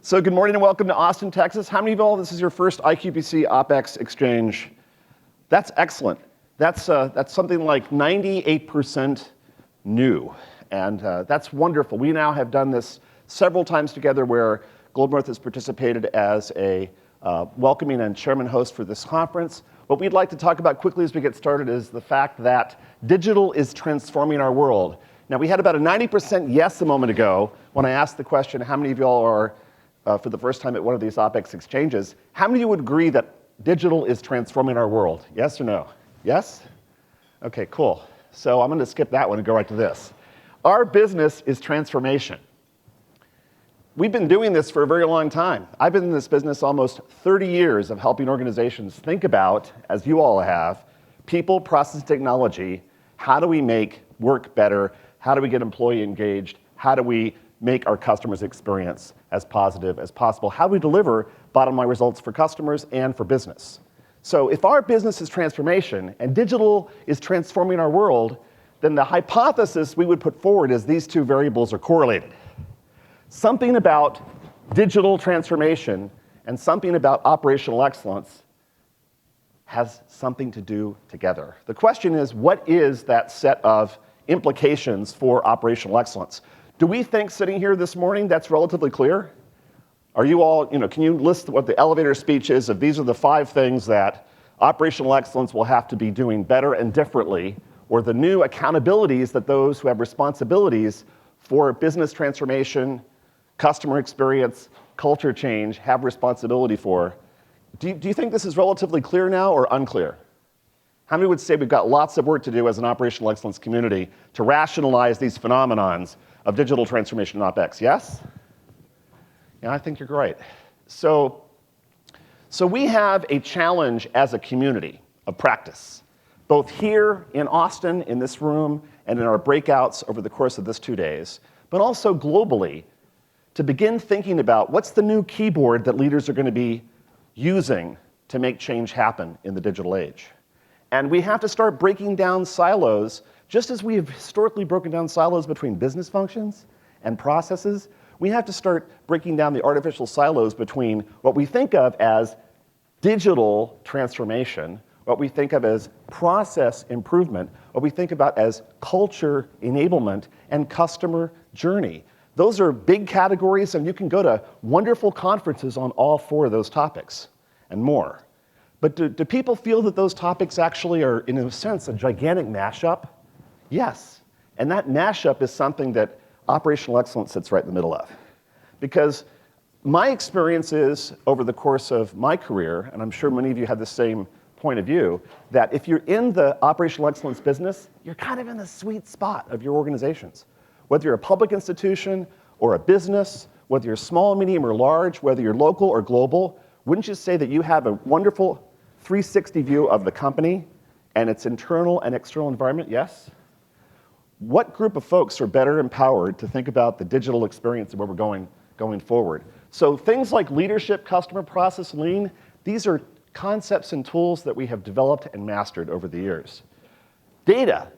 So good morning and welcome to Austin, Texas. How many of y'all, this is your first IQPC OPEX exchange? That's excellent. That's something like 98% new, and that's wonderful. We now have done this several times together where Globe North has participated as a welcoming and chairman host for this conference. What we'd like to talk about quickly as we get started is the fact that digital is transforming our world. Now, we had about a 90% yes a moment ago when I asked the question, how many of y'all are for the first time at one of these OPEX exchanges? How many of you would agree that digital is transforming our world? Yes or no? Yes? Okay, cool. So I'm going to skip that one and go right to this. Our business is transformation. We've been doing this for a very long time. I've been in this business almost 30 years of helping organizations think about, as you all have, people, process, technology. How do we make work better? How do we get employee engaged? How do we make our customers' experience as positive as possible? How do we deliver bottom line results for customers and for business? So if our business is transformation and digital is transforming our world, then the hypothesis we would put forward is these two variables are correlated. Something about digital transformation and something about operational excellence has something to do together. The question is, what is that set of implications for operational excellence? Do we think sitting here this morning that's relatively clear? Are you all, can you list what the elevator speech is of these are the 5 things that operational excellence will have to be doing better and differently, or the new accountabilities that those who have responsibilities for business transformation, customer experience, culture change have responsibility for? Do you think this is relatively clear now or unclear? How many would say we've got lots of work to do as an operational excellence community to rationalize these phenomenons of digital transformation in OPEX? Yes? Yeah, I think you're right. So we have a challenge as a community of practice, both here in Austin, in this room, and in our breakouts over the course of this 2 days, but also globally, to begin thinking about what's the new keyboard that leaders are going to be using to make change happen in the digital age. And we have to start breaking down silos, just as we have historically broken down silos between business functions and processes. We have to start breaking down the artificial silos between what we think of as digital transformation, what we think of as process improvement, what we think about as culture enablement, and customer journey. Those are big categories, and you can go to wonderful conferences on all 4 of those topics and more. But do people feel that those topics actually are, in a sense, a gigantic mashup? Yes. And that mashup is something that operational excellence sits right in the middle of. Because my experience is, over the course of my career, and I'm sure many of you have the same point of view, that if you're in the operational excellence business, you're kind of in the sweet spot of your organizations. Whether you're a public institution or a business, whether you're small, medium, or large, whether you're local or global, wouldn't you say that you have a wonderful 360 view of the company and its internal and external environment? Yes? What group of folks are better empowered to think about the digital experience and where we're going forward? So things like leadership, customer process, lean, these are concepts and tools that we have developed and mastered over the years. Data,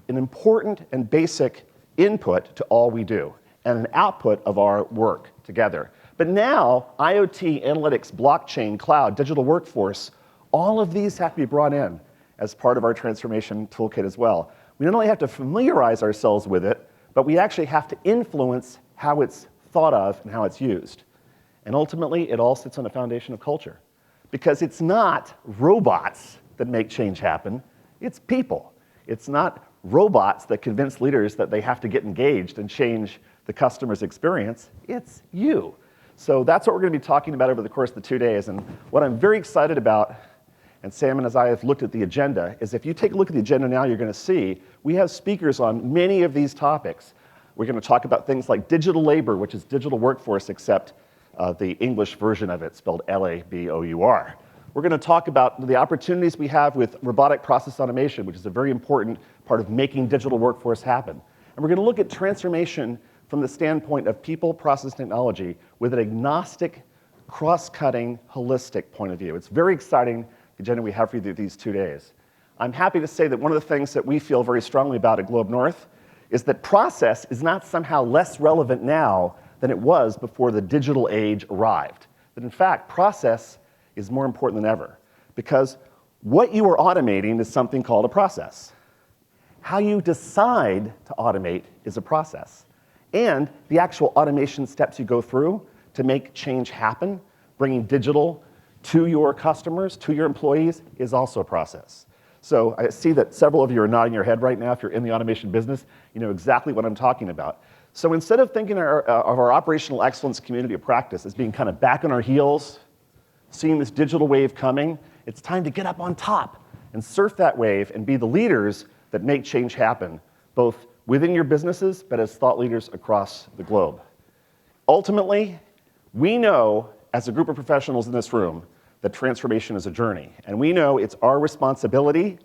an important and basic input to all we do, and an output of our work together. But now, IoT, analytics, blockchain, cloud, digital workforce, all of these have to be brought in as part of our transformation toolkit as well. We not only have to familiarize ourselves with it, but we actually have to influence how it's thought of and how it's used. And ultimately, it all sits on the foundation of culture. Because it's not robots that make change happen, it's people. It's not robots that convince leaders that they have to get engaged and change the customer's experience, it's you. So that's what we're going to be talking about over the course of the 2 days. And what I'm very excited about, and Sam and as I have looked at the agenda, is if you take a look at the agenda now, you're going to see we have speakers on many of these topics. We're going to talk about things like digital labor, which is digital workforce, except the English version of it, spelled L-A-B-O-U-R. We're going to talk about the opportunities we have with robotic process automation, which is a very important part of making digital workforce happen. And we're going to look at transformation from the standpoint of people, process, technology, with an agnostic, cross-cutting, holistic point of view. It's very exciting, the agenda we have for you these 2 days. I'm happy to say that one of the things that we feel very strongly about at Globe North is that process is not somehow less relevant now than it was before the digital age arrived. That in fact, process is more important than ever, because what you are automating is something called a process. How you decide to automate is a process. And the actual automation steps you go through to make change happen, bringing digital to your customers, to your employees, is also a process. So I see that several of you are nodding your head right now. If you're in the automation business, you know exactly what I'm talking about. So instead of thinking of our operational excellence community of practice as being kind of back on our heels, seeing this digital wave coming, it's time to get up on top and surf that wave and be the leaders that make change happen, both within your businesses, but as thought leaders across the globe. Ultimately, we know, as a group of professionals in this room, that transformation is a journey. And we know it's our responsibility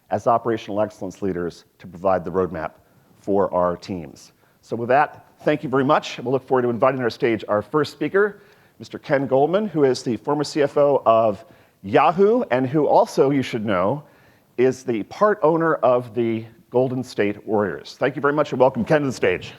as operational excellence leaders to provide the roadmap for our teams. So with that, thank you very much. We'll look forward to inviting to our stage our first speaker, Mr. Ken Goldman, who is the former CFO of Yahoo, and who also, you should know, is the part owner of the Golden State Warriors. Thank you very much, and welcome Ken to the stage.